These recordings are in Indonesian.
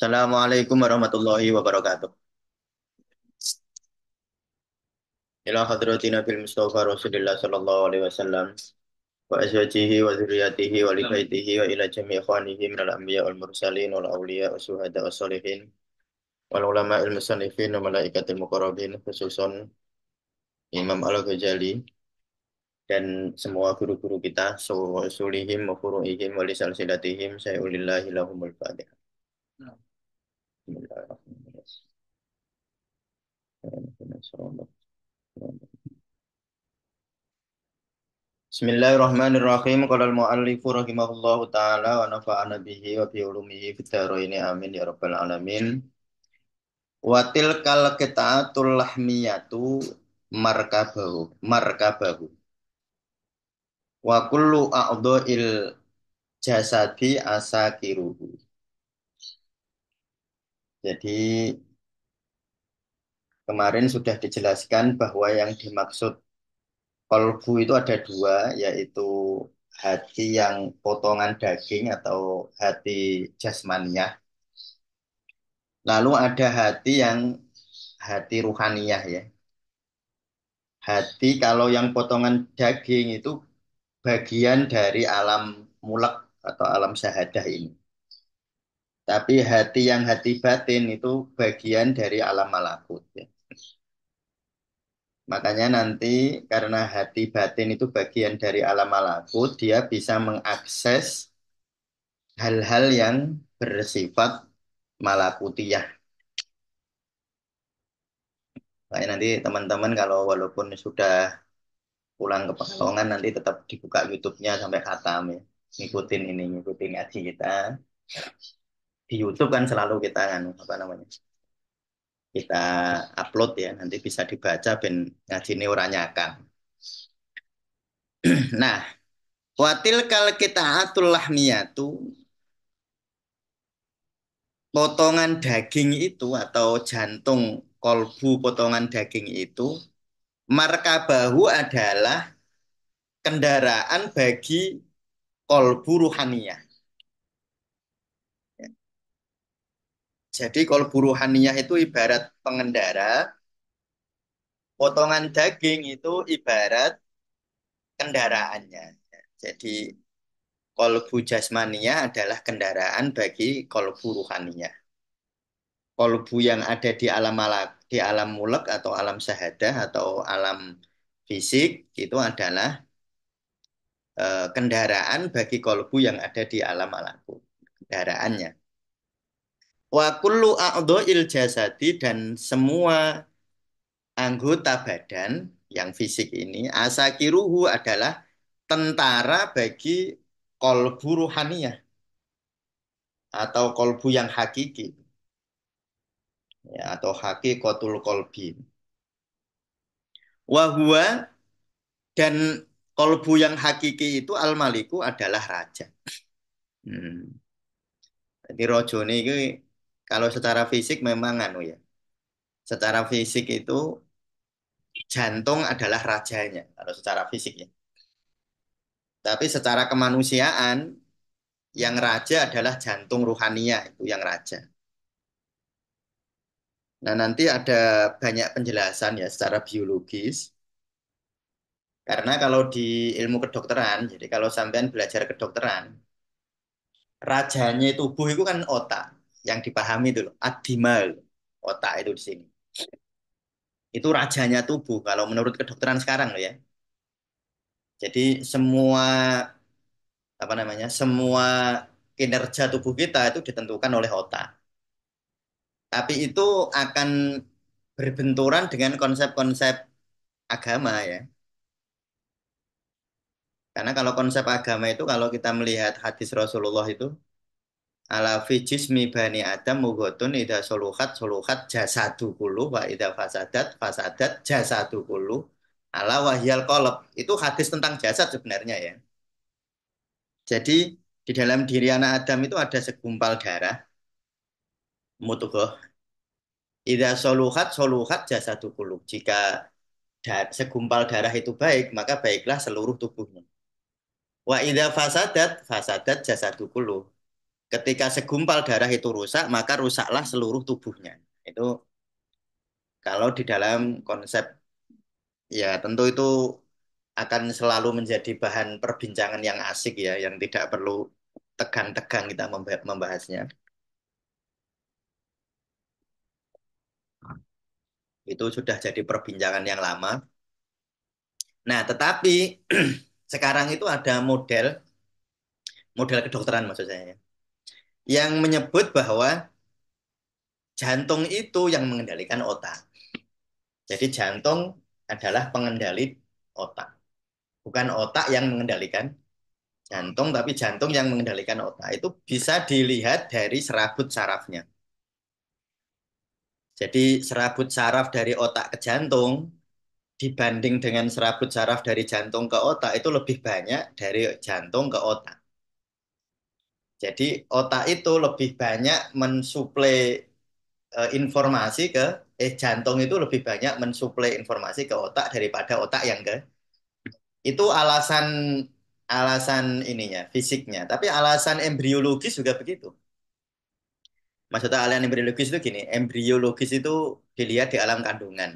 Assalamualaikum warahmatullahi wabarakatuh. Ila hadrati Nabil Mustafa Rasulullah sallallahu alaihi wasallam wa azwajihi wa dzurriyyatihi wa li baitihi wa ila jami' ikhwanihi minal anbiya wal mursalin wal awliya wa syuhada was sholihin wal ulama il musannifin wa malaikatil muqarrabin khususan Imam Al-Ghazali dan semua guru-guru kita sulihim wa furu'ihim wa li salsilatihim sayulillahi lahumul fatihah. Bismillahirrahmanirrahim. Bismillahirrahmanirrahim. Qala al-mu'allifu rahimahullahu taala wa nafa'ana bihi wa bi ulumihi fid dharain amin ya rabbal alamin. Wa tilkal qita'atul lahmiyatu markabahu. Wa kullu a'dha'il jasadi asakiruhu. Jadi kemarin sudah dijelaskan bahwa yang dimaksud kolbu itu ada dua, yaitu hati yang potongan daging atau hati jasmaniyah. Lalu ada hati yang hati ruhaniyah ya. Hati kalau yang potongan daging itu bagian dari alam mulak atau alam syahadah ini. Tapi hati yang hati batin itu bagian dari alam malakut ya. Makanya nanti karena hati batin itu bagian dari alam malakut, dia bisa mengakses hal-hal yang bersifat malakutiyah. Makanya nanti teman-teman kalau walaupun sudah pulang ke Pekalongan nanti tetap dibuka YouTube-nya sampai khatam ya. Ngikutin ngaji kita. Di YouTube kan selalu kita kan apa namanya? Kita upload ya, nanti bisa dibaca ben ngaji ini ora nyakang. Nah, watil kal kita atul lahmiyatu potongan daging itu atau jantung kolbu potongan daging itu markabahu adalah kendaraan bagi kolbu ruhaniyah. Jadi kolbu ruhaniyah itu ibarat pengendara, potongan daging itu ibarat kendaraannya. Jadi kolbu jasmania adalah kendaraan bagi kolbu ruhaniyah. Kolbu yang ada di alam malak, di alam mulek atau alam syahadah atau alam fisik itu adalah kendaraan bagi kolbu yang ada di alam malakut. Kendaraannya. Wa kullu a'dha'il jasadi dan semua anggota badan yang fisik ini asakiruhu adalah tentara bagi kolbu ruhaniyah atau kolbu yang hakiki ya, atau hakikatul kolbi. Wahua dan kolbu yang hakiki itu al-maliku adalah raja. Hmm. Jadi rojo ini kalau secara fisik memang anu ya. Secara fisik itu jantung adalah rajanya kalau secara fisik ya. Tapi secara kemanusiaan yang raja adalah jantung ruhania itu yang raja. Nah, nanti ada banyak penjelasan ya secara biologis. Karena kalau di ilmu kedokteran, jadi kalau sampean belajar kedokteran, rajanya tubuh itu kan otak. Yang dipahami itu loh, adimal. Otak itu di sini. Itu rajanya tubuh kalau menurut kedokteran sekarang loh ya. Jadi semua apa namanya? Semua kinerja tubuh kita itu ditentukan oleh otak. Tapi itu akan berbenturan dengan konsep-konsep agama ya. Karena kalau konsep agama itu kalau kita melihat hadis Rasulullah itu ala fi jismi bani Adam mughatun idza soluhat jasadu kullu wa idza fasadat jasadu kullu ala wahyal qalb. Itu hadis tentang jasad sebenarnya ya. Jadi di dalam diri anak Adam itu ada segumpal darah mudghah. Idza soluhat jasadu kullu. Jika segumpal darah itu baik, maka baiklah seluruh tubuhnya. Wa idza fasadat jasadu kullu. Ketika segumpal darah itu rusak, maka rusaklah seluruh tubuhnya. Itu kalau di dalam konsep, ya tentu itu akan selalu menjadi bahan perbincangan yang asik ya, yang tidak perlu tegang-tegang kita membahasnya. Itu sudah jadi perbincangan yang lama. Nah, tetapi sekarang itu ada model model kedokteran maksud saya ya, yang menyebut bahwa jantung itu yang mengendalikan otak. Jadi jantung adalah pengendali otak, bukan otak yang mengendalikan jantung, tapi jantung yang mengendalikan otak. Itu bisa dilihat dari serabut sarafnya. Jadi serabut saraf dari otak ke jantung dibanding dengan serabut saraf dari jantung ke otak itu lebih banyak dari jantung ke otak. Jadi otak itu lebih banyak mensuplai informasi ke jantung itu lebih banyak mensuplai informasi ke otak daripada otak yang ke itu alasan alasan ininya fisiknya. Tapi alasan embriologis juga begitu. Maksudnya alasan embriologis itu gini, embriologis itu dilihat di alam kandungan.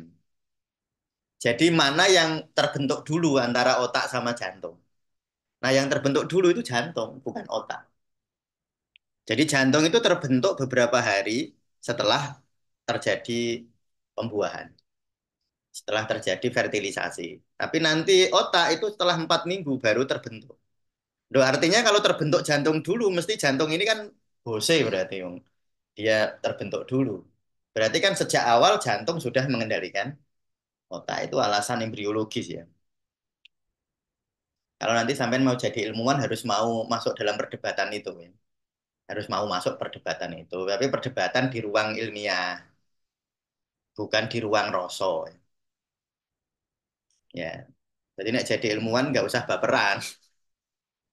Jadi mana yang terbentuk dulu antara otak sama jantung? Nah, yang terbentuk dulu itu jantung, bukan otak. Jadi jantung itu terbentuk beberapa hari setelah terjadi pembuahan, setelah terjadi fertilisasi. Tapi nanti otak itu setelah 4 minggu baru terbentuk. Loh, artinya kalau terbentuk jantung dulu, mesti jantung ini kan Bose berarti, Yung. Dia terbentuk dulu. Berarti kan sejak awal jantung sudah mengendalikan otak. Itu alasan embriologis ya. Kalau nanti sampai mau jadi ilmuwan harus mau masuk dalam perdebatan itu ya. Harus mau masuk perdebatan itu. Tapi perdebatan di ruang ilmiah, bukan di ruang rasa. Ya. Jadi nek jadi ilmuwan nggak usah baperan.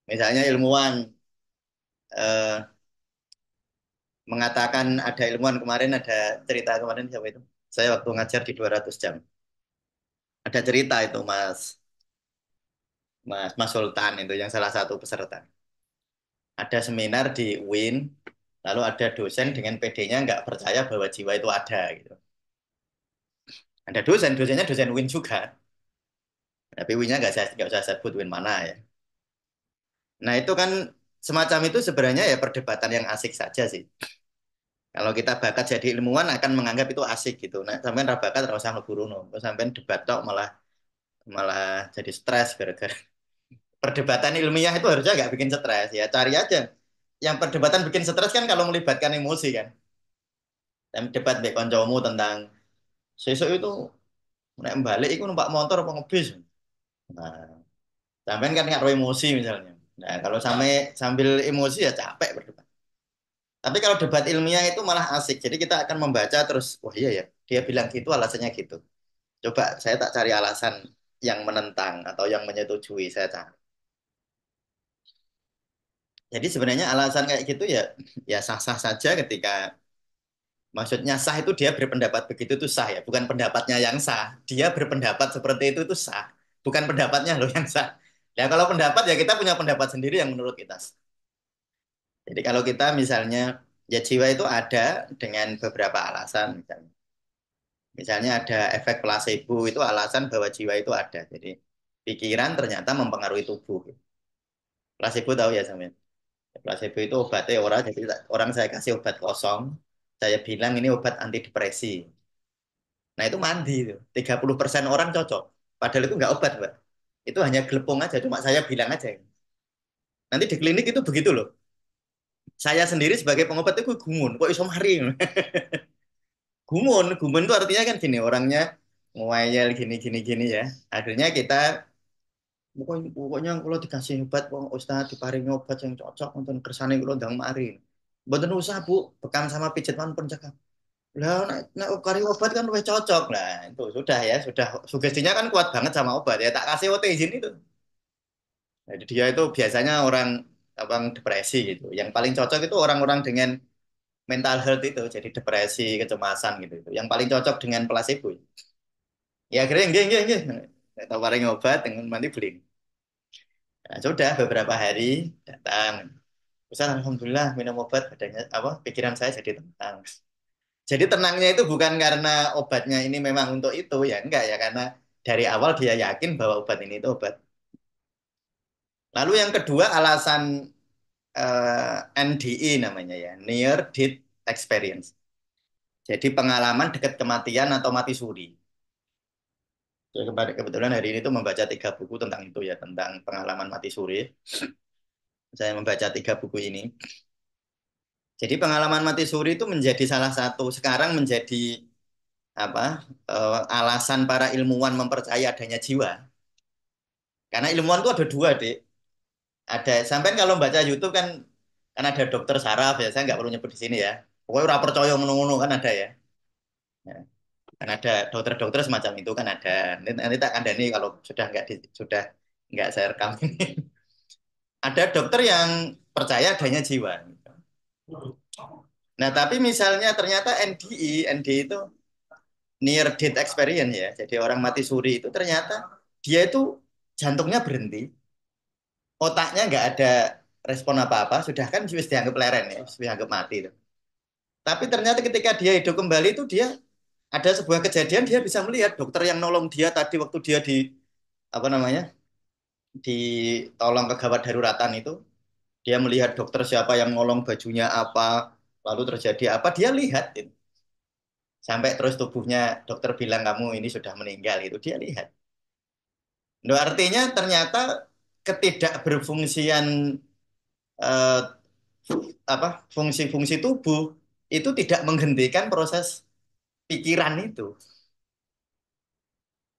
Misalnya ilmuwan eh, mengatakan ada ilmuwan kemarin ada cerita kemarin siapa itu? Saya waktu ngajar di 200 jam. Ada cerita itu Mas Sultan itu yang salah satu peserta. Ada seminar di UIN, lalu ada dosen dengan PD-nya nggak percaya bahwa jiwa itu ada gitu. Ada dosennya dosen UIN juga, tapi UIN-nya nggak usah sebut UIN mana ya. Nah itu kan semacam itu sebenarnya ya perdebatan yang asik saja sih. Kalau kita bakat jadi ilmuwan akan menganggap itu asik gitu. Nah sampean ra bakat ra usah ngeburuno. Terus sampean debat tok malah malah jadi stres gara-gara perdebatan ilmiah itu harusnya nggak bikin stres ya. Cari aja. Yang perdebatan bikin stres kan kalau melibatkan emosi kan. Dan debat mbek kancamu tentang sesuk itu nek balik iku numpak motor apa ngebis. Nah, sampean kan ngaruh emosi misalnya. Nah, kalau sambil emosi ya capek berdebat. Tapi kalau debat ilmiah itu malah asik. Jadi kita akan membaca terus, wah iya ya, dia bilang gitu alasannya gitu. Coba saya tak cari alasan yang menentang atau yang menyetujui, saya cari. Jadi sebenarnya alasan kayak gitu ya ya sah-sah saja ketika maksudnya sah itu dia berpendapat begitu itu sah ya, bukan pendapatnya yang sah. Dia berpendapat seperti itu sah, bukan pendapatnya loh yang sah. Ya kalau pendapat ya kita punya pendapat sendiri yang menurut kita sah. Jadi kalau kita misalnya ya jiwa itu ada dengan beberapa alasan misalnya. Misalnya ada efek placebo itu alasan bahwa jiwa itu ada. Jadi pikiran ternyata mempengaruhi tubuh. Placebo tahu ya sampean? Placebo itu obatnya orang, jadi orang saya kasih obat kosong, saya bilang ini obat antidepresi. Nah itu mandi itu. 30% orang cocok. Padahal itu nggak obat, Mbak. Itu hanya gelepung aja, cuma saya bilang aja. Nanti di klinik itu begitu loh. Saya sendiri sebagai pengobat itu gumun, kok iso mari? Gumun itu artinya kan gini, orangnya ngeyel gini gini gini ya. Akhirnya kita pokoknya kalau dikasih obat, wong Ustaz diparingi obat yang cocok untuk kersane kula ndang mari. Mboten usah, Bu, bekam sama pijet man pun cekap. Lah nek kari obat kan lebih cocok. Lah itu sudah ya, sudah sugestinya kan kuat banget sama obat ya. Tak kasih OT izin itu. Jadi dia itu biasanya orang abang depresi gitu. Yang paling cocok itu orang-orang dengan mental health itu, jadi depresi, kecemasan gitu. Yang paling cocok dengan placebo. Ya akhirnya enggak enggak enggak. Tawarin obat dengan mandi beli. Nah, sudah beberapa hari datang. Ustaz, alhamdulillah minum obat badannya apa pikiran saya jadi tenang. Jadi tenangnya itu bukan karena obatnya ini memang untuk itu ya enggak ya karena dari awal dia yakin bahwa obat ini itu obat. Lalu yang kedua alasan NDE namanya ya, Near Death Experience. Jadi pengalaman dekat kematian atau mati suri. Jadi kebetulan hari ini tuh membaca 3 buku tentang itu ya, tentang pengalaman mati suri. Saya membaca 3 buku ini. Jadi pengalaman mati suri itu menjadi salah satu sekarang menjadi apa alasan para ilmuwan mempercayai adanya jiwa. Karena ilmuwan itu ada dua, Dek. Ada sampai kalau baca YouTube kan ada dokter saraf ya, saya nggak perlu nyebut di sini ya. Pokoknya ora percaya ngono-ngono kan ada ya. Ya, kan ada dokter-dokter semacam itu kan ada. Nanti tak kandani kalau sudah nggak saya rekam ini. Ada dokter yang percaya adanya jiwa. Nah, tapi misalnya ternyata NDE itu near death experience ya. Jadi orang mati suri itu ternyata dia itu jantungnya berhenti, otaknya nggak ada respon apa-apa, sudah kan sudah dianggap leren ya, sudah dianggap mati itu. Tapi ternyata ketika dia hidup kembali itu dia ada sebuah kejadian dia bisa melihat dokter yang nolong dia tadi waktu dia di apa namanya ditolong ke gawat daruratan itu, dia melihat dokter siapa yang nolong bajunya apa, lalu terjadi apa, dia lihat gitu. Sampai terus tubuhnya dokter bilang kamu ini sudah meninggal itu dia lihat. Nah, artinya ternyata ketidakberfungsian eh, apa fungsi-fungsi tubuh itu tidak menghentikan proses pikiran itu.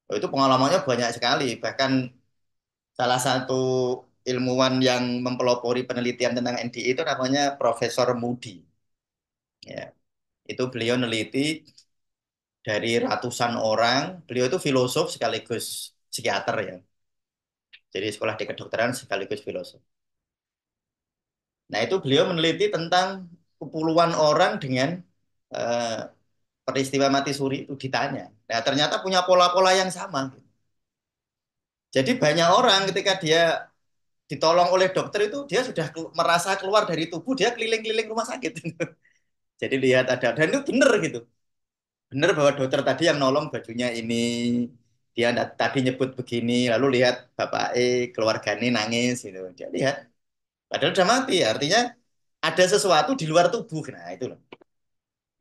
Oh, itu pengalamannya banyak sekali. Bahkan salah satu ilmuwan yang mempelopori penelitian tentang NDE itu namanya Profesor Moody. Ya, itu beliau neliti dari ratusan orang. Beliau itu filosof sekaligus psikiater ya. Jadi sekolah di kedokteran sekaligus filosof. Nah, itu beliau meneliti tentang puluhan orang dengan eh, peristiwa mati suri itu ditanya. Nah, ternyata punya pola-pola yang sama. Jadi banyak orang ketika dia ditolong oleh dokter itu dia sudah merasa keluar dari tubuh, dia keliling-keliling rumah sakit. Jadi lihat ada dan itu benar gitu. Benar bahwa dokter tadi yang nolong bajunya ini dia tadi nyebut begini, lalu lihat bapak keluarganya nangis gitu. Dia lihat padahal udah mati, artinya ada sesuatu di luar tubuh. Nah, itu loh.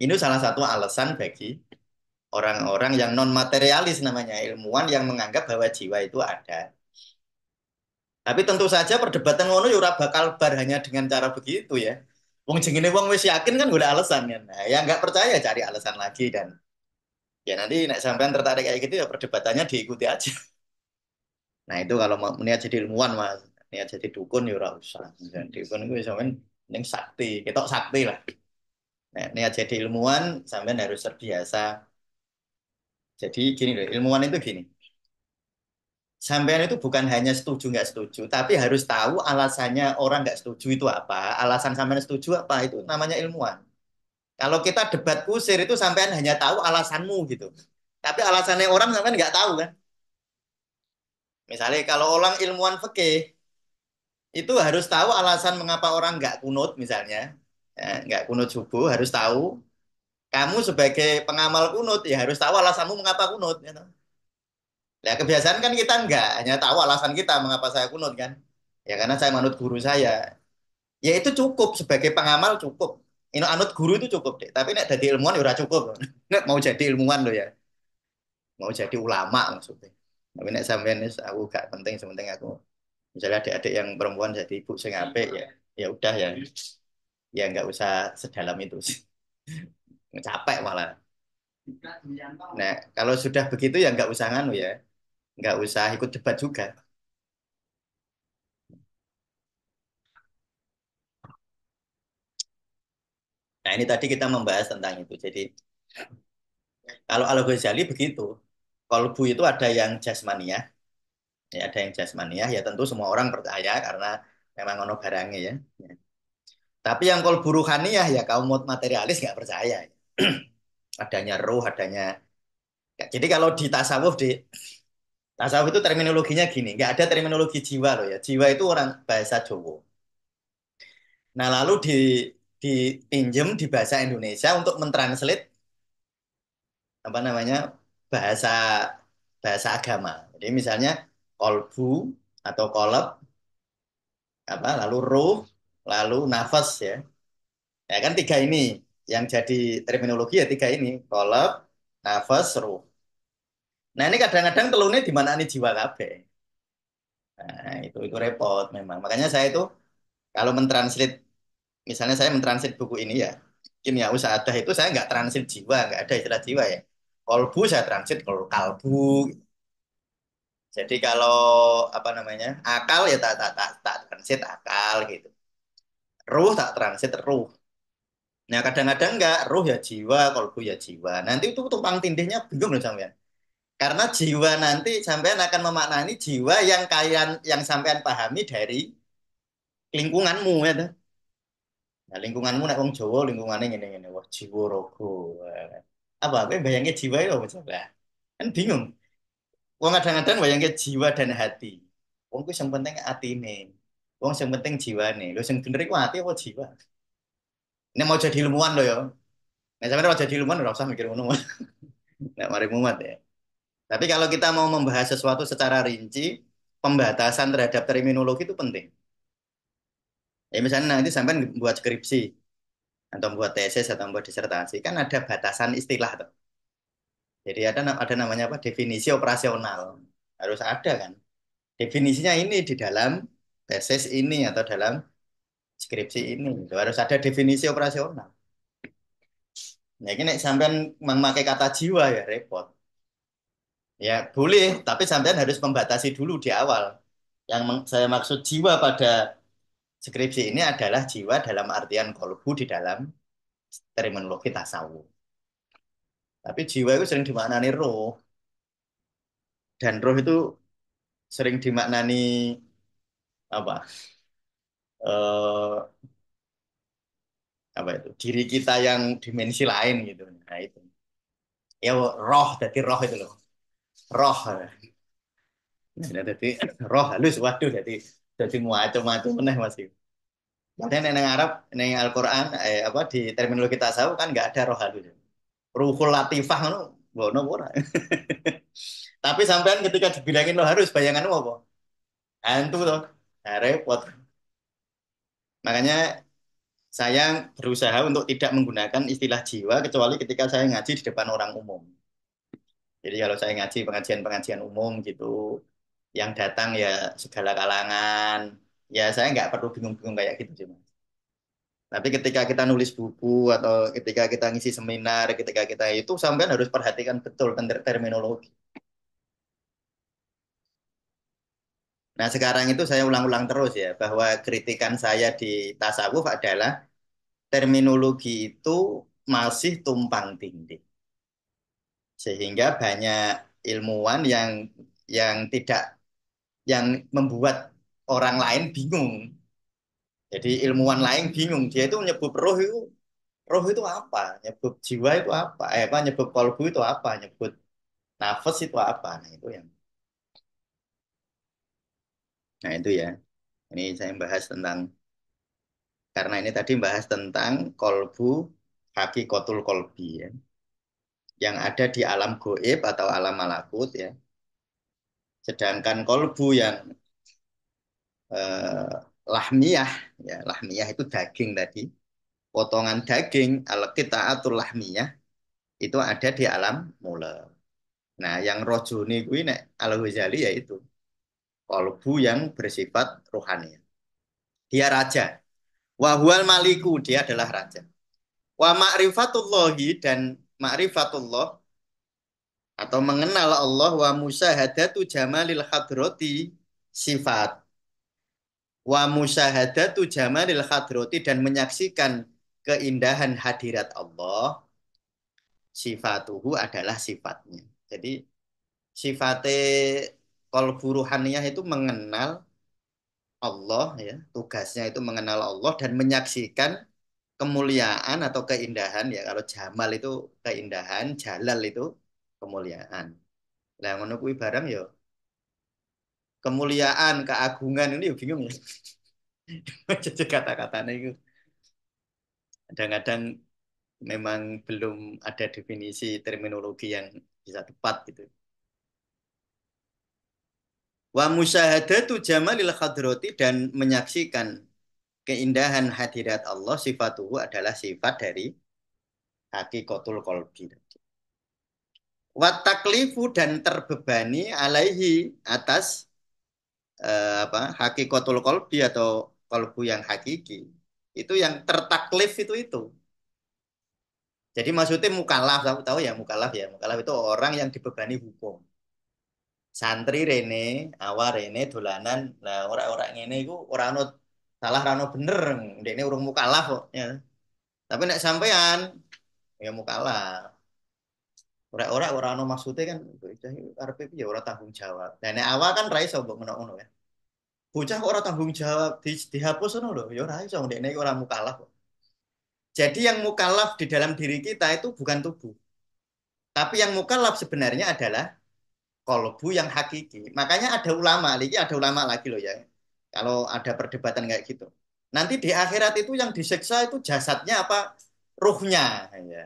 Ini salah satu alasan bagi orang-orang yang non materialis namanya ilmuwan yang menganggap bahwa jiwa itu ada. Tapi tentu saja perdebatan ngono ya ora bakal bar hanya dengan cara begitu ya. Wong jengene wong wis yakin kan gak alasan kan. Nah, yang nggak percaya cari alasan lagi dan ya nanti nek sampean tertarik kayak gitu ya perdebatannya diikuti aja. Nah, itu kalau mau niat jadi ilmuwan Mas, niat jadi dukun ya ora usah. Dan dukun itu sampean ning sakti, ketok sakti lah. Nah, niat jadi ilmuwan sampean harus terbiasa. Jadi gini loh, ilmuwan itu gini. Sampean itu bukan hanya setuju nggak setuju, tapi harus tahu alasannya orang nggak setuju itu apa, alasan sampean setuju apa, itu namanya ilmuwan. Kalau kita debat kusir itu sampean hanya tahu alasanmu gitu. Tapi alasannya orang sampean nggak tahu kan. Misalnya kalau orang ilmuwan fikih, itu harus tahu alasan mengapa orang nggak kunut misalnya. Ya, nggak kunut subuh, harus tahu. Kamu sebagai pengamal kunut, ya harus tahu alasanmu mengapa kunut. Gitu. Ya kebiasaan kan kita nggak, hanya tahu alasan kita mengapa saya kunut kan. Ya karena saya manut guru saya. Ya itu cukup sebagai pengamal cukup. Ini anut guru itu cukup deh. Tapi nek jadi ilmuwan ya udah cukup. Nek mau jadi ilmuwan loh ya, mau jadi ulama maksudnya. Tapi nek sampean aku gak penting, sepenting aku misalnya adik-adik yang perempuan jadi ibu sing apik ya, ya udah ya, ya nggak usah sedalam itu sih. Capek malah. Nah kalau sudah begitu ya nggak usah nganu ya, nggak usah ikut debat juga. Nah ini tadi kita membahas tentang itu. Jadi kalau Al-Ghazali begitu, kolbu itu ada yang jasmania, ya ada yang jasmania, ya tentu semua orang percaya karena memang ono barangnya ya. Ya. Tapi yang kolbu ruhaniyah ya kaum materialis nggak percaya. Adanya ruh, adanya. Jadi kalau di tasawuf tasawuf itu terminologinya gini, nggak ada terminologi jiwa loh ya. Jiwa itu orang bahasa Jawa. Nah, lalu dipinjem di bahasa Indonesia untuk mentranslate apa namanya bahasa bahasa agama. Jadi misalnya kolbu atau kolab apa lalu ruh lalu nafas ya. Ya kan tiga ini yang jadi terminologi ya tiga ini kolab, nafas, ruh. Nah ini kadang-kadang telurnya di mana nih jiwa kabeh. Nah itu repot memang. Makanya saya itu kalau mentranslate misalnya saya mentranslate buku ini ya kimia usahadah itu saya nggak transit jiwa nggak ada istilah jiwa ya kolbu saya transit kalau kalbu. Jadi kalau apa namanya akal ya tak transit akal gitu. Ruh tak transit ruh. Nah kadang-kadang enggak ruh ya jiwa, kolbu ya jiwa. Nanti itu tumpang tindihnya bingung loh sampean. Karena jiwa nanti sampean akan memaknani jiwa yang kalian yang sampean pahami dari lingkunganmu ya. Toh. Nah lingkunganmu nek wong Jawa lingkungannya ngene-ngene. Wah jiwa rogo. Wah. Apa? Gue bayangnya jiwa itu apa coba? Kan bingung. Wong kadang-kadang bayangnya jiwa dan hati. Wong ku yang penting atine. Wong yang penting jiwane. Lho sing bener iku ati apa jiwa? Ini mau jadi ilmuwan loh ya. Nah, sampeyan mau jadi ilmuwan ora usah mikir ngono. Nek mari muat ya. Tapi kalau kita mau membahas sesuatu secara rinci, pembatasan terhadap terminologi itu penting. Ya misalnya nanti sampean buat skripsi atau buat tesis atau buat disertasi kan ada batasan istilah tuh. Jadi ada namanya apa? Definisi operasional. Harus ada kan. Definisinya ini di dalam tesis ini atau dalam skripsi ini. Itu harus ada definisi operasional. Nah, ini sampean memakai kata jiwa ya repot. Ya boleh, tapi sampean harus membatasi dulu di awal. Yang saya maksud jiwa pada skripsi ini adalah jiwa dalam artian kolbu di dalam terminologi tasawuf. Tapi jiwa itu sering dimaknani roh, dan roh itu sering dimaknani apa? Eh, apa itu? Diri kita yang dimensi lain gitu. Nah itu. Ya roh, jadi roh itu loh. Roh. Nah, jadi roh halus, waduh, jadi macam-macam meneh mas. Makanya neng Arab, neng Al-Quran, apa di terminologi tasawuf kan nggak ada roh halus. Ruhul latifah, ngono, bono ora. Tapi sampean ketika dibilangin lo harus bayanganmu apa? Hantu toh. Nah, repot. Makanya saya berusaha untuk tidak menggunakan istilah jiwa kecuali ketika saya ngaji di depan orang umum. Jadi kalau saya ngaji pengajian-pengajian umum gitu, yang datang ya segala kalangan, ya saya nggak perlu bingung-bingung kayak gitu sih, Mas. Tapi ketika kita nulis buku atau ketika kita ngisi seminar, ketika kita itu sampean harus perhatikan betul tentang terminologi. Nah, sekarang itu saya ulang-ulang terus ya, bahwa kritikan saya di tasawuf adalah terminologi itu masih tumpang tindih. Sehingga banyak ilmuwan yang tidak yang membuat orang lain bingung. Jadi ilmuwan lain bingung, dia itu menyebut roh itu apa? Nyebut jiwa itu apa? Apa nyebut kolbu itu apa? Nyebut nafas itu apa? Nah, itu yang. Nah, itu ya. Ini saya bahas tentang karena ini tadi bahas tentang kolbu hakikotul kolbi ya, yang ada di alam goib atau alam malakut ya. Sedangkan kolbu yang eh, lahmiyah ya, lahmiyah itu daging tadi, potongan daging al-qita'atul lahmiyah itu ada di alam mula. Nah, yang rojoni kuwi nek Al-Ghazali yaitu kolbu yang bersifat rohani. Dia raja. Wahwal maliku, dia adalah raja. Wa ma'rifatullahi dan ma'rifatullah atau mengenal Allah wa musyahadatu jamalil hadrati sifat. Wa musyahadatu jamalil hadrati dan menyaksikan keindahan hadirat Allah sifatuhu adalah sifatnya. Jadi sifatnya qalbu ruhaniyah itu mengenal Allah ya, tugasnya itu mengenal Allah dan menyaksikan kemuliaan atau keindahan ya. Kalau jamal itu keindahan, jalal itu kemuliaan. Lah ngono kuwi barang ya kemuliaan, keagungan ini ya bingung ya. Jadi kata-katanya itu kadang-kadang memang belum ada definisi terminologi yang bisa tepat gitu. Wa musyahadatu jamalil khadrati dan menyaksikan keindahan hadirat Allah sifatuhu adalah sifat dari hakikatul qalbi. Wa taklifu dan terbebani alaihi atas hakikatul qalbi atau qalbu yang hakiki. Itu yang tertaklif itu. Jadi maksudnya mukallaf, kamu tahu ya mukallaf ya. Mukallaf itu orang yang dibebani hukum. Santri rene, awak rene dolanan, nah orang-orang ini itu orang no salah rano bener, dia ini urung mukallaf kok. Ya. Tapi nek sampean ya mukallaf. Orang-orang no maksudnya kan, karepe ya orang tanggung jawab. Dan nek awak kan ra iso mbok ngono-ngono ya. Bocah kok orang tanggung jawab dihapus ngono lho, ya ora iso ndekne iki ora mukallaf kok. Jadi yang mukallaf di dalam diri kita itu bukan tubuh. Tapi yang mukallaf sebenarnya adalah kolbu yang hakiki. Makanya ada ulama, lagi ada ulama lagi loh ya. Kalau ada perdebatan kayak gitu. Nanti di akhirat itu yang disiksa itu jasadnya apa? Ruhnya. Ya.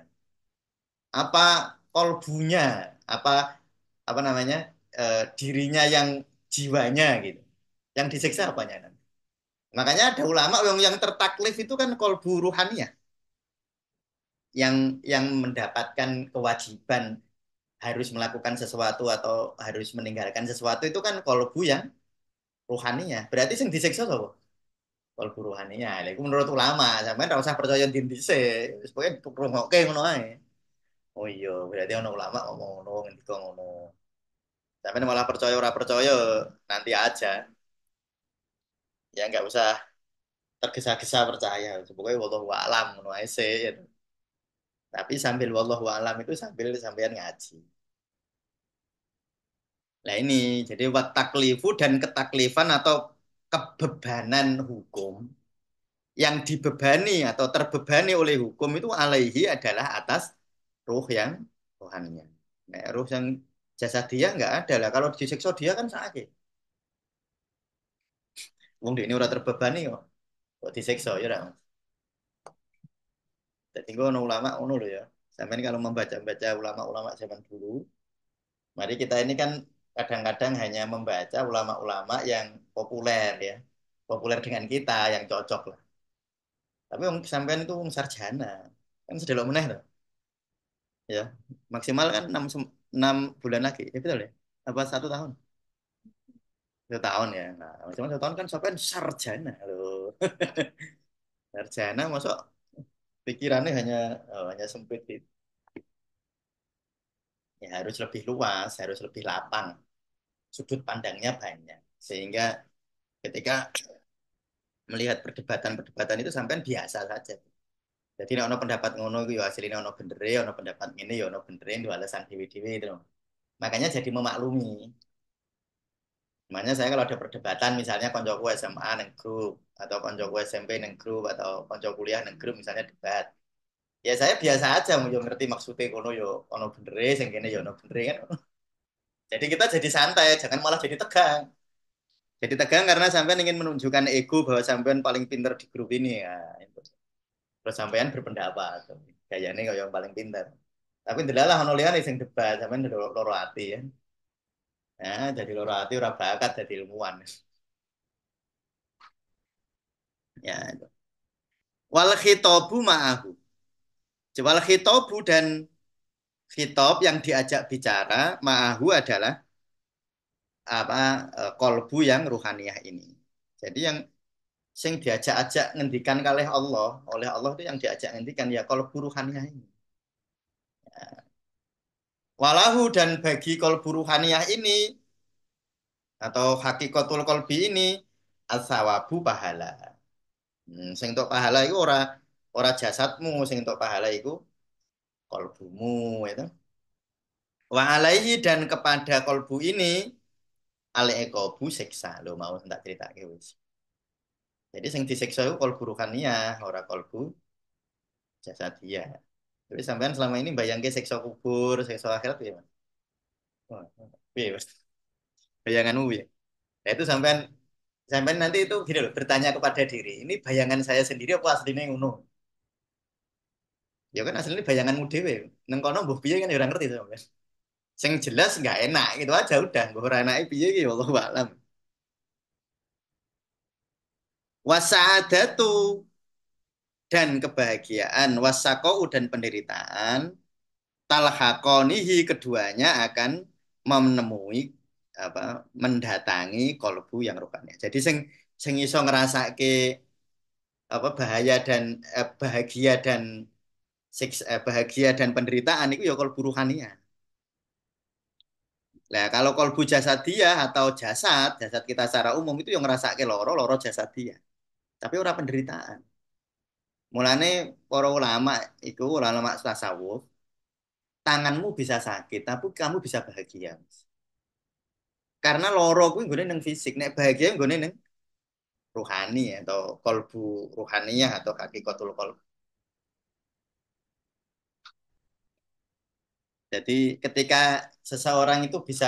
Apa kolbunya? Apa apa namanya? Dirinya yang jiwanya gitu. Yang disiksa apanya nanti? Makanya ada ulama yang tertaklif itu kan kolbu ruhannya. Yang mendapatkan kewajiban harus melakukan sesuatu atau harus meninggalkan sesuatu itu kan kolbu yang ruhaninya. Berarti sing disiksa sapa? Kolbu ruhaninya. Lha iku menurut ulama, sampean ora usah percaya din dhisik. Wis pokoke rungokke ngono ae. Oh iya, berarti ono ulama ngomong ngono, ngendika ngono. Sampean malah percaya ora percaya nanti aja. Ya nggak usah tergesa-gesa percaya. Pokoknya wallahu alam ngono ae sih. Tapi sambil wallahu alam itu sambil sampean ngaji. Nah ini, jadi wat taklifu dan ketaklifan atau kebebanan hukum yang dibebani atau terbebani oleh hukum itu alaihi adalah atas ruh yang rohaninya. Nah, ruh yang jasa dia nggak ada lah. Kalau disiksa dia kan sakit. Wong ini udah terbebani kok disiksa ya dah. Jadi gue ulama ngono loh ya. Sampai kalau membaca-baca ulama-ulama zaman dulu, mari kita ini kan kadang-kadang hanya membaca ulama-ulama yang populer ya. Populer dengan kita yang cocok lah. Tapi wong sampean itu wong sarjana. Kan sedelok meneh loh. Ya, maksimal kan 6 bulan lagi. Ya betul ya? Apa 1 tahun? 1 tahun ya. Nah, maksimal 1 tahun kan sampean sarjana loh. Sarjana masuk pikirannya hanya sempit gitu. Ya harus lebih luas, harus lebih lapang. Sudut pandangnya banyak. Sehingga ketika melihat perdebatan-perdebatan itu sampean biasa saja. Jadi nek ono pendapat ngono iku ya asline ono benere, ono pendapat ngene ya ono benere itu alasan dewe-dewe itu. Makanya jadi memaklumi. Makanya saya kalau ada perdebatan misalnya koncoku SMA neng grup atau koncoku SMP neng grup atau konco kuliah neng grup misalnya debat. Ya saya biasa aja mau yo ngerti maksudnya kono yo ono benere sing kene yo ono benere kan. Jadi kita jadi santai, jangan malah jadi tegang. Jadi tegang karena sampean ingin menunjukkan ego bahwa sampean paling pinter di grup ini ya. Itu. Terus sampean berpendapat. Kayaknya kau yang paling pinter. Tapi ndelalah ono liyane sing debat sampean loro ati ya. Nah, jadi loro ati ora bakat jadi ilmuwan. Ya, itu. Wal khitabu ma'ahu. Wal khitabu dan khitab yang diajak bicara ma'ahu adalah apa kolbu yang ruhaniyah ini. Jadi yang sing diajak-ajak ngendikan oleh Allah itu yang diajak ngendikan ya kolbu ruhaniyah ini. Walahu dan bagi kolbu ruhaniyah ini atau hakikatul kolbi ini asawabu pahala. Sing untuk pahala itu ora jasadmu, sing untuk pahala itu kolbumu itu. Wa alaihi dan kepada kolbu ini ale ekobu siksa lo mau tak cerita wis. Jadi sing disiksa itu kolbu ruhaniyah, ora kolbu jasad dia. Jadi sampean selama ini bayangke siksa kubur, siksa akhirat ya, Mas? Oh, piye, Mas? Bayanganmu ya. Nah, itu sampean Sampai nanti itu gini loh, bertanya kepada diri, ini bayangan saya sendiri apa aslinya ngono? Ya kan aslinya bayanganmu dewe. Neng kono mbah piye kan ya ora ngerti sampean. Sing jelas nggak enak gitu aja udah. Mbah ora enake piye ki wallahu alam. Wasaadatu dan kebahagiaan, wasakau dan penderitaan, talhaqonihi keduanya akan menemui apa mendatangi kolbu yang rupanya. Jadi sing iso ngrasake apa bahaya dan bahagia dan bahagia dan penderitaan itu ya kolbu ruhania. Nah, kalau kolbu jasadiyah atau jasad kita secara umum itu yang ngerasake loro jasadiyah. Tapi ora penderitaan. Mulane para ulama itu ulama tasawuf, tanganmu bisa sakit, tapi kamu bisa bahagia. Karena loro kuwi nggone nang fisik, nek bahagia nggone nang ruhani atau kolbu ruhaniyah atau hakikatul kolbu. Jadi ketika seseorang itu bisa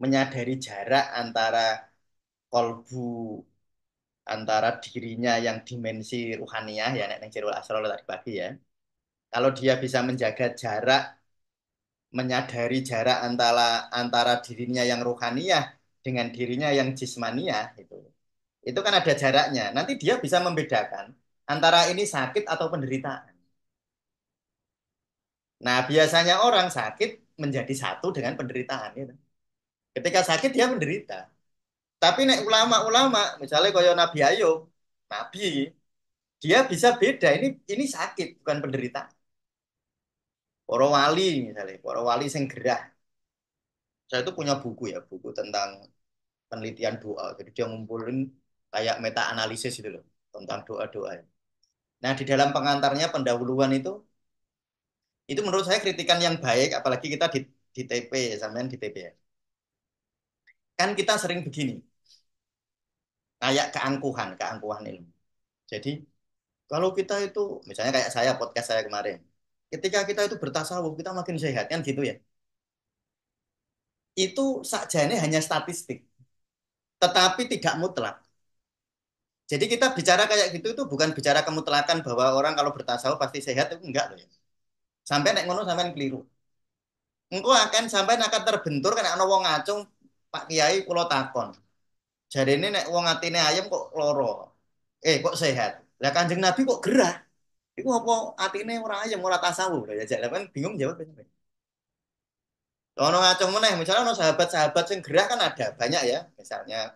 menyadari jarak kolbu antara dirinya yang dimensi ruhaniyah ya nek nang Jirul Asrar tadi pagi ya. Kalau dia bisa menjaga jarak, menyadari jarak antara antara dirinya yang ruhaniyah dengan dirinya yang jismaniyah itu. Itu kan ada jaraknya. Nanti dia bisa membedakan antara ini sakit atau penderitaan. Nah, biasanya orang sakit menjadi satu dengan penderitaan gitu. Ketika sakit dia menderita. Tapi nek ulama-ulama, misalnya kaya Nabi Ayub, Nabi, dia bisa beda. Ini sakit bukan penderitaan. Para wali misalnya, para wali sing gerah. Saya itu punya buku ya, buku tentang penelitian doa. Jadi dia ngumpulin kayak meta analisis itu loh tentang doa-doa. Nah, di dalam pengantarnya pendahuluan itu menurut saya kritikan yang baik, apalagi kita di TP, sampean di TP ya. Kan kita sering begini, kayak keangkuhan ilmu. Jadi kalau kita itu, misalnya kayak saya podcast saya kemarin, ketika kita itu bertasawuf kita makin sehat kan gitu ya. Itu sakjane hanya statistik, tetapi tidak mutlak. Jadi kita bicara kayak gitu itu bukan bicara kemutlakan bahwa orang kalau bertasawuf pasti sehat itu enggak loh ya. Sampai nek ngono sampean keliru. Engko akan terbentur kan ana wong ngacung Pak Kiai kula takon. Jarene nek wong atine ayem kok loro. Kok sehat. Lah Kanjeng Nabi kok gerah. Iku apa atine ora ayem ora tasawuf lho ya jek kan bingung jawab. Ono ngacung meneh misalnya ono sahabat-sahabat sing gerah kan ada banyak ya. Misalnya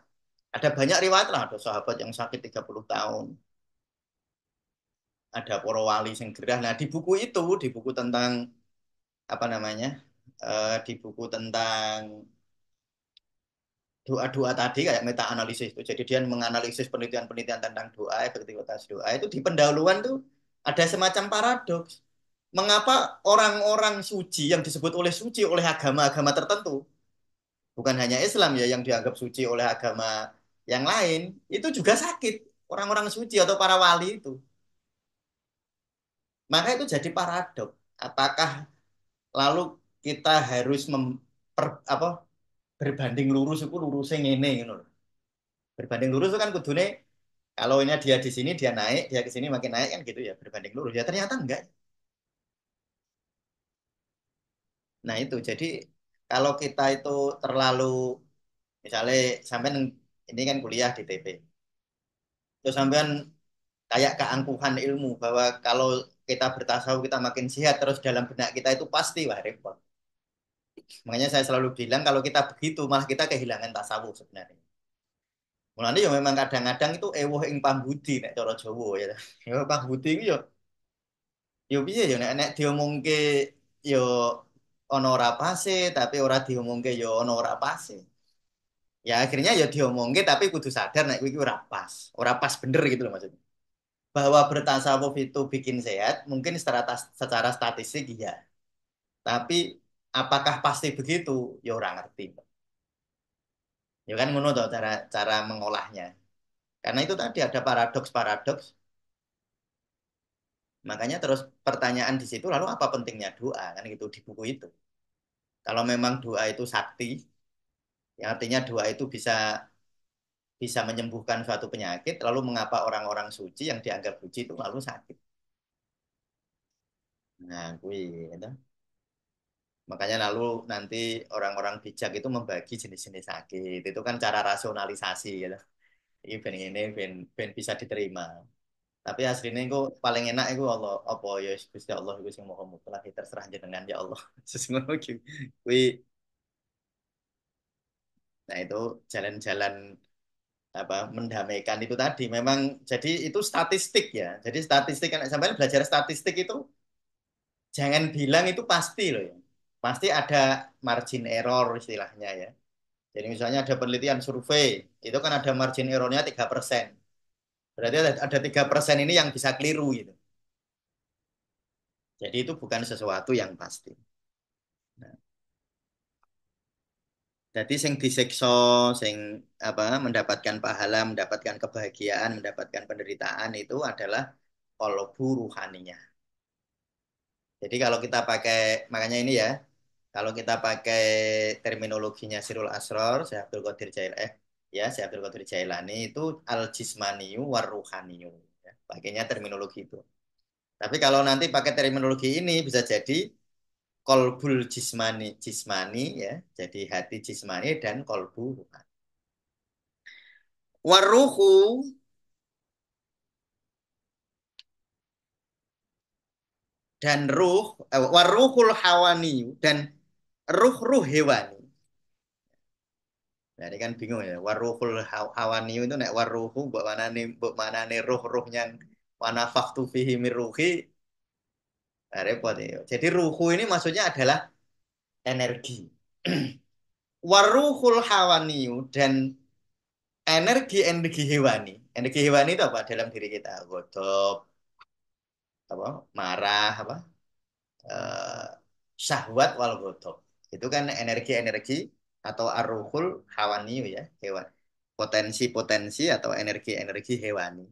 ada banyak riwayat lah ada sahabat yang sakit 30 tahun. Ada para wali sing gerah. Nah, di buku tentang apa namanya? Di buku tentang doa-doa tadi kayak meta analisis itu. Jadi dia menganalisis penelitian-penelitian tentang doa, efektivitas doa itu di pendahuluan tuh ada semacam paradoks. Mengapa orang-orang suci yang disebut oleh suci oleh agama-agama tertentu, bukan hanya Islam ya yang dianggap suci oleh agama yang lain, itu juga sakit. Orang-orang suci atau para wali itu. Maka itu jadi paradok. Apakah lalu kita harus apa, berbanding lurus itu lurusnya ngene gitu loh. Berbanding lurus itu kan kudune kalau ini dia di sini dia naik, dia ke sini makin naik kan gitu ya, berbanding lurus. Ya ternyata enggak. Nah itu jadi kalau kita itu terlalu misalnya sampai ini kan kuliah di TP. Terus sampean kayak keangkuhan ilmu bahwa kalau kita bertasawuf kita makin sehat terus dalam benak kita itu pasti wah repot. Makanya saya selalu bilang kalau kita begitu malah kita kehilangan tasawuf sebenarnya. Mulane ya memang kadang-kadang itu ewuh ing pambudi nek cara Jawa ya. Ya pambudi iki ya piye ya nek diomongke ya ana ora pase tapi ora diomongke ya ana ora pase. Ya akhirnya ya diomongke tapi kudu sadar nek kuwi ora pas. Ora pas bener gitu loh maksudnya. Bahwa bertasawuf itu bikin sehat mungkin secara statistik iya. Tapi apakah pasti begitu? Ya orang ngerti. Ya kan ngono toh cara cara mengolahnya. Karena itu tadi ada paradoks-paradoks. Makanya terus pertanyaan di situ lalu apa pentingnya doa kan gitu di buku itu. Kalau memang doa itu sakti, ya artinya doa itu bisa bisa menyembuhkan suatu penyakit, lalu mengapa orang-orang suci yang dianggap suci itu lalu sakit? Nah, kui, gitu. Makanya lalu nanti orang-orang bijak itu membagi jenis-jenis sakit. Itu kan cara rasionalisasi gitu. Ini ben, ben bisa diterima. Tapi aslinya itu paling enak itu Allah apa ya Gusti Allah itu sing moga mutlak terserah jenengan ya Allah. Sesungguhnya kui nah itu jalan-jalan apa mendamaikan itu tadi memang jadi itu statistik ya. Jadi statistik kan sampai belajar statistik itu jangan bilang itu pasti loh ya. Pasti ada margin error istilahnya ya. Jadi misalnya ada penelitian survei, itu kan ada margin errornya 3%. Berarti ada 3% ini yang bisa keliru gitu. Jadi itu bukan sesuatu yang pasti. Nah, jadi sing disiksa, sing apa mendapatkan pahala, mendapatkan kebahagiaan, mendapatkan penderitaan itu adalah qalbu ruhaniyah. Jadi kalau kita pakai makanya ini ya, kalau kita pakai terminologinya Sirul Asror, Syekh Abdul Qadir Syekh Abdul Qadir Jailani itu al jismaniyu war ruhaniyu. Ya, pakainya terminologi itu. Tapi kalau nanti pakai terminologi ini bisa jadi kolbul jismani ya, jadi hati jismani dan kolbu ruhani. Waruhu dan waruhul hawani dan ruh-ruh hewani. Nah, ini kan bingung ya. Waruhul hawani itu nek waruhu mbok manane ruh-ruh yang wana faktu fihi miruhi repot ya. Jadi ruhu ini maksudnya adalah energi. Waruhul hawani dan energi hewani. Energi hewani itu apa dalam diri kita? Godop, apa? Marah, apa? Eh, syahwat wal godop. Itu kan energi-energi atau aruhul hawani ya, hewan. Potensi-potensi atau energi-energi hewani.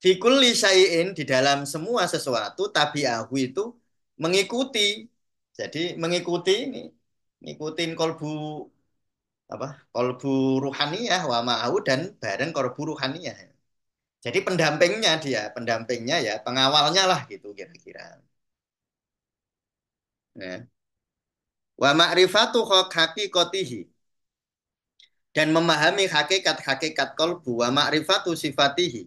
Fikul syai'in di dalam semua sesuatu tabi'ahu itu mengikuti. Jadi mengikuti ini, ngikutin kolbu apa? Kolbu ruhaniyah wa ma'ahu dan bareng kolbu ruhaniyah. Jadi pendampingnya ya, pengawalnya lah gitu kira-kira. Nah, wa ma'rifatu haqiqatihi dan memahami hakikat-hakikat kolbu wa ma'rifatu sifatihi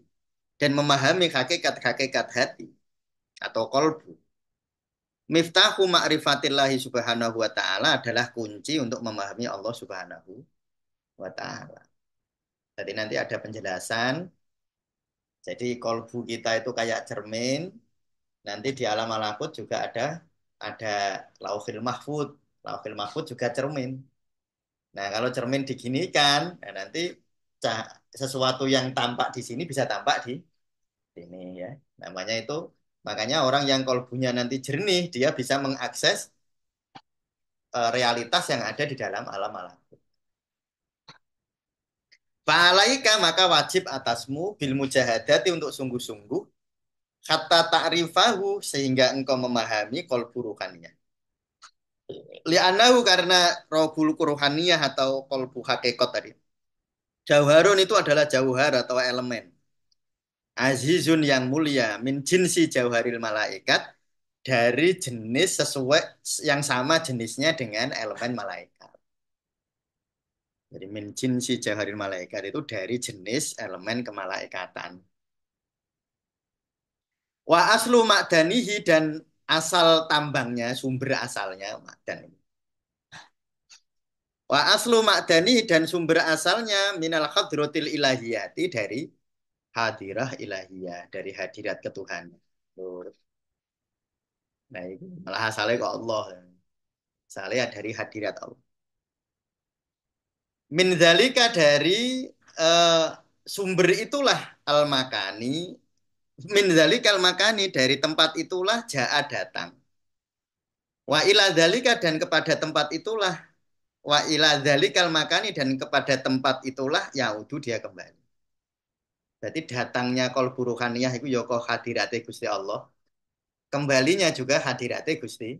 dan memahami hakikat-hakikat hati atau kolbu. Miftahu ma'rifatillahi subhanahu wa ta'ala adalah kunci untuk memahami Allah subhanahu wa ta'ala. Jadi nanti ada penjelasan. Jadi kolbu kita itu kayak cermin. Nanti di alam malakut juga ada lauhil mahfud. Lauhil mahfud juga cermin. Nah, kalau cermin diginikan, nah nanti sesuatu yang tampak di sini bisa tampak di sini ya. Namanya itu, makanya orang yang kolbunya nanti jernih, dia bisa mengakses realitas yang ada di dalam alam alam. Fa'alaika maka wajib atasmu bil mujahadati untuk sungguh-sungguh kata ta'rifahu sehingga engkau memahami kolbu ruhaniyah. Li'anahu karena rohul ruhaniyah atau kolbu hakikat tadi. Jauharun itu adalah jauhar atau elemen. Azizun yang mulia min jinsi jauharil malaikat dari jenis sesuai yang sama jenisnya dengan elemen malaikat. Jadi min jinsi jauharil malaikat itu dari jenis elemen kemalaikatan. Wa aslu makdanihi dan asal tambangnya, sumber asalnya makdan. Wa aslu makdanihi dan sumber asalnya minal hadratil ilahiyati dari hadirah ilahiyah, dari hadirat ketuhanan. Nah, itu malah asalnya kok Allah. Asalnya dari hadirat Allah. Min dzalika dari eh, sumber itulah al-makani. Min dzalika al-makani dari tempat itulah jaa datang. Wa ila dzalika dan kepada tempat itulah wa ila dzalikal makani dan kepada tempat itulah yaudu dia kembali. Berarti datangnya kolbu ruhaniyah itu yoko hadirate Gusti Allah. Kembalinya juga hadirate Gusti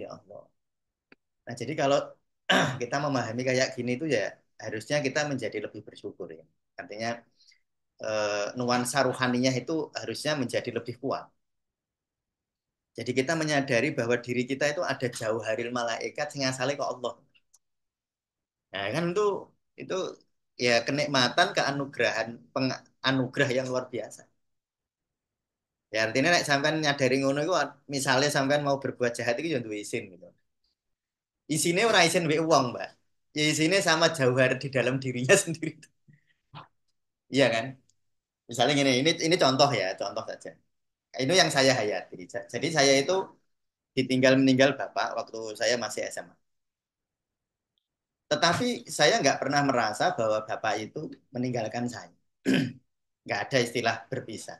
Allah. Nah, jadi kalau kita memahami kayak gini itu ya harusnya kita menjadi lebih bersyukur ya. Artinya nuansa ruhaninya itu harusnya menjadi lebih kuat. Jadi kita menyadari bahwa diri kita itu ada jauh haril malaikat sing asale kok Allah. Nah, kan itu ya kenikmatan, keanugerahan, anugerah yang luar biasa. Ya artinya nek sampean nyadari ngono iku misalnya sampean mau berbuat jahat itu ya duwe izin gitu. Isine ora izin mbek wong, Mbak. Ya isine sama jauhar di dalam dirinya sendiri. Iya kan? Misalnya gini, ini contoh ya, contoh saja. Itu yang saya hayati. Jadi saya itu ditinggal meninggal bapak waktu saya masih SMA. Tetapi saya nggak pernah merasa bahwa bapak itu meninggalkan saya. Nggak ada istilah berpisah.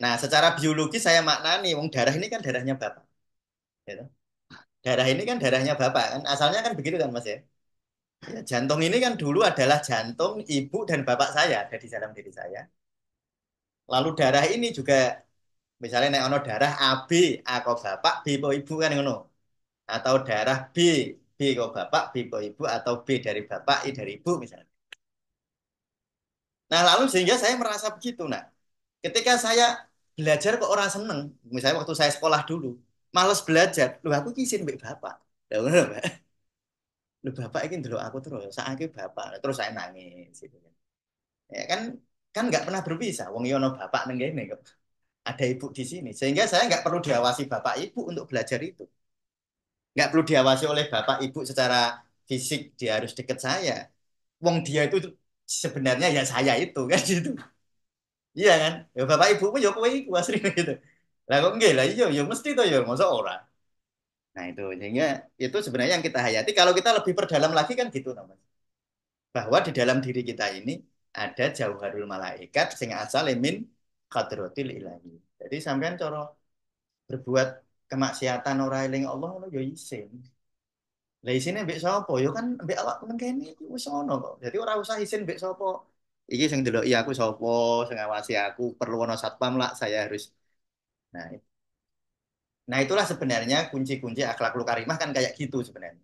Nah, secara biologi saya maknani, wong darah ini kan darahnya bapak. Gitu. Darah ini kan darahnya bapak kan, asalnya kan begitu kan Mas ya. Ya, jantung ini kan dulu adalah jantung ibu dan bapak saya ada di dalam diri saya. Lalu darah ini juga misalnya nek ono darah AB, A kok bapak, B kok ibu kan ngono. Atau darah B, B kok bapak, B kok ibu atau B dari bapak, I dari ibu misalnya. Nah, lalu sehingga saya merasa begitu. Nah, ketika saya belajar kok orang seneng, misalnya waktu saya sekolah dulu, males belajar, lu aku kisin mbek bapak. Lah ngono, Mbak. Lu bapak iki ndelok aku terus, saiki bapak. Terus saya nangis gitu kan. Ya kan nggak pernah berpisah. Wong yono bapak neng kene kok. Ada ibu di sini. Sehingga saya nggak perlu diawasi bapak ibu untuk belajar itu. Nggak perlu diawasi oleh bapak ibu secara fisik, dia harus deket saya. Wong dia itu sebenarnya ya saya itu kan gitu. Iya kan? Ya bapak ibumu ya kowe iku asline gitu. Lah kok enggak lah iya ya mesti to ya masa ora. Nah itu sehingga itu sebenarnya yang kita hayati kalau kita lebih perdalam lagi kan gitu namanya. Bahwa di dalam diri kita ini ada jauharul malaikat sing asal min qadratil ilahi. Jadi sampean cara berbuat kemaksiatan ora eling Allah ngono ya isin. Lah isine mbek sapa? Ya kan mbek awak men kene iki wis ono kok. Jadi ora usah isin mbek sapa. Iki sing ndeloki aku sapa, sing ngawasi aku, perlu ono satpam lah saya harus. Nah, nah itulah sebenarnya kunci-kunci akhlakul karimah kan kayak gitu sebenarnya.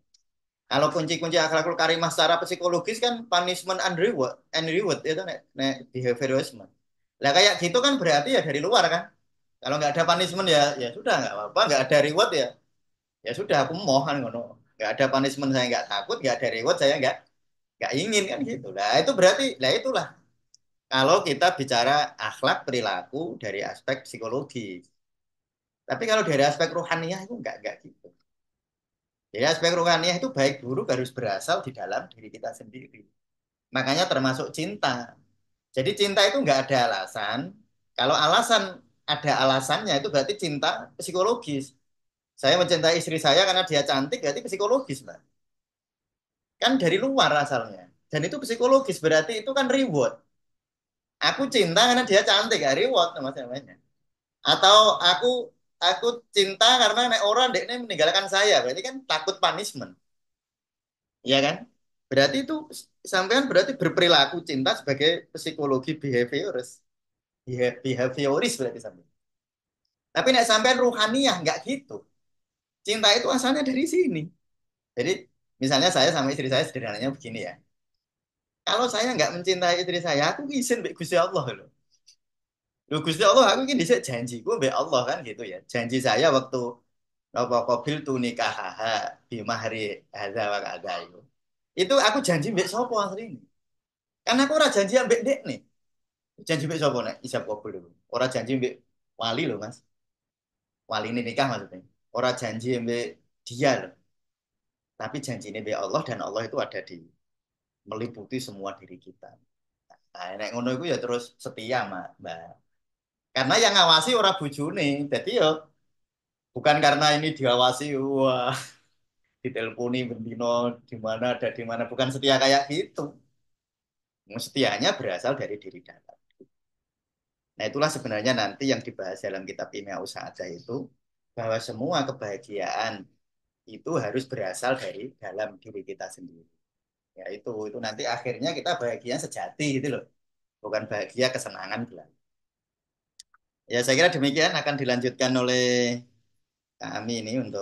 Kalau kunci-kunci akhlakul karimah secara psikologis kan punishment and reward itu nek behaviorisme. Lah kayak gitu kan berarti ya dari luar kan. Kalau nggak ada punishment ya ya sudah nggak apa-apa, nggak ada reward ya ya sudah aku mau kan ngono. Nggak ada punishment saya nggak takut, nggak ada reward saya nggak ingin kan gitu. Lah itu berarti lah itulah kalau kita bicara akhlak perilaku dari aspek psikologi. Tapi kalau dari aspek rohaniah itu nggak gitu. Jadi aspek rohaniah itu baik buruk harus berasal di dalam diri kita sendiri. Makanya termasuk cinta. Jadi cinta itu nggak ada alasan. Kalau alasan ada alasannya itu berarti cinta psikologis. Saya mencintai istri saya karena dia cantik berarti psikologis, Mbak. Kan dari luar asalnya. Dan itu psikologis berarti itu kan reward. Aku cinta karena dia cantik, ya reward namanya. Atau aku cinta karena nek orang dekne meninggalkan saya, berarti kan takut punishment. Iya kan? Berarti itu sampean berarti berperilaku cinta sebagai psikologi behavioris berarti sampean. Tapi nek sampean ruhaniah nggak gitu. Cinta itu asalnya dari sini. Jadi misalnya saya sama istri saya sederhananya begini ya. Kalau saya nggak mencintai istri saya, aku izin mbek Gusti Allah loh. Loh Gusti Allah aku ini dhisik janjiku mbek Allah kan gitu ya. Janji saya waktu napa qabil tu nikahaha bi mahri hadza wa kadza itu. Itu aku janji mbek sapa asline. Karena aku ora janji ambek Dek nih. Janji mbek sapa nek isap kabul itu. Ora janji mbek wali loh, Mas. Wali ini nikah maksudnya. Ora janji mbek dia loh. Tapi janji ini mbek Allah dan Allah itu ada di meliputi semua diri kita. Nah, nek ngono iku ya terus setia, Mbak. Karena yang ngawasi ora bojone. Jadi yo bukan karena ini diawasi wah diteleponi bendino di mana ada di mana bukan setia kayak gitu. Setianya berasal dari diri dalam. Nah, itulah sebenarnya nanti yang dibahas dalam kitab Kimia Usaha itu bahwa semua kebahagiaan itu harus berasal dari dalam diri kita sendiri. Ya itu nanti akhirnya kita bahagia sejati gitu loh, bukan bahagia kesenangan belaka. Ya saya kira demikian akan dilanjutkan oleh kami ini untuk